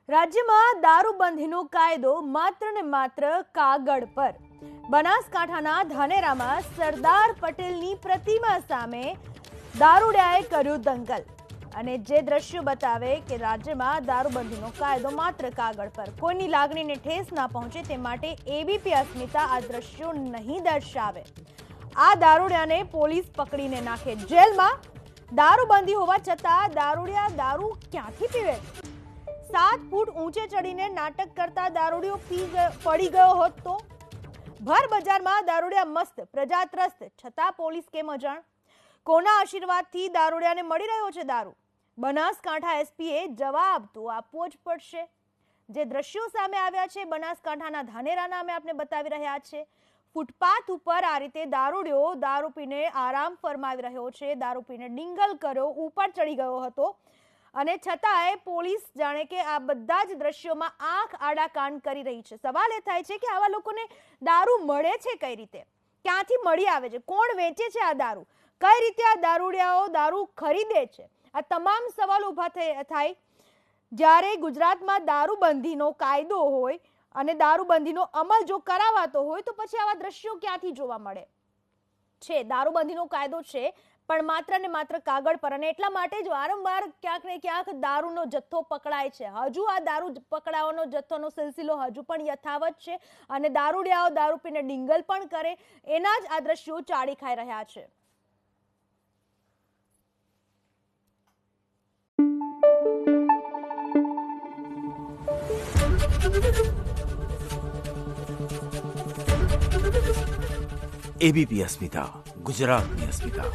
રાજ્યમાં દારૂબંધીનો કાયદો માત્ર ને માત્ર કાગળ પર। બનાસકાંઠાના ધાનેરામાં સરદાર પટેલની પ્રતિમા સામે દારૂડિયાએ કર્યું દંગલ અને જે દ્રશ્યો બતાવે કે રાજ્યમાં દારૂબંધીનો કાયદો માત્ર કાગળ પર, કોઈની લાગણીને ઠેસ ના પહોંચે તે માટે એબીપી અસ્મિતા આ દ્રશ્યો નહીં દર્શાવે। આ દારૂડિયાને પોલીસ પકડીને નાખે જેલમાં। દારૂબંધી હોવા છતાં દારૂડિયા દારૂ ક્યાંથી પીવે? 7 ફૂટ ઊંચે ચડીને નાટક કરતા દારૂડિયો પડી ગયો હોત તો? ભર બજારમાં દારૂડિયા મસ્ત, પ્રજા ત્રસ્ત, છતાં પોલીસ કેમ અજાણ? કોના આશીર્વાદથી દારૂડિયાને મળી રહ્યો છે દારૂ? બનાસકાંઠા એસપીએ જવાબ તો આપવો જ પડશે। જે દ્રશ્યો સામે આવ્યા છે બનાસકાંઠાના ધાનેરાના અમે આપને બતાવી રહ્યા છે। ફૂટપાથ ઉપર આ રીતે દારૂડિયો દારૂ પીને આરામ ફરમાવી રહ્યો છે, દારૂ પીને ડિંગલ કર્યો, ઉપર ચડી ગયો હતો અને છતાંય પોલીસ જાણે કે આ બધા જ દ્રશ્યોમાં આંખ આડા કાન કરી રહી છે। સવાલ એ થાય છે કે આવા લોકોને દારૂ મળે છે કઈ રીતે? ક્યાંથી મળી આવે છે? કોણ વેચે છે આ દારૂ? કઈ રીતે આ દારૂડિયાઓ દારૂ ખરીદે છે? આ તમામ સવાલ ઊભા થાય જ્યારે ગુજરાતમાં દારૂબંધીનો કાયદો હોય અને દારૂબંધીનો અમલ જો કરાવાતો હોય તો પછી આવા દ્રશ્યો ક્યાંથી જોવા મળે છે? દારૂબંધીનો કાયદો છે પણ માત્ર ને માત્ર કાગળ પર, અને એટલા માટે જ વારંવાર ક્યાંક ને ક્યાંક દારૂનો જથ્થો પકડાય છે। હજુ આ દારૂ પકડાવાનો જથ્થોનો સિલસિલો હજુ પણ યથાવત છે અને દારૂડિયાઓ દારૂ પીને ડિંગલ પણ કરે, એના જ આ દ્રશ્યો ચાળી ખાઈ રહ્યા છે। એબીપી અસ્મિતા, ગુજરાતની અસ્મિતા।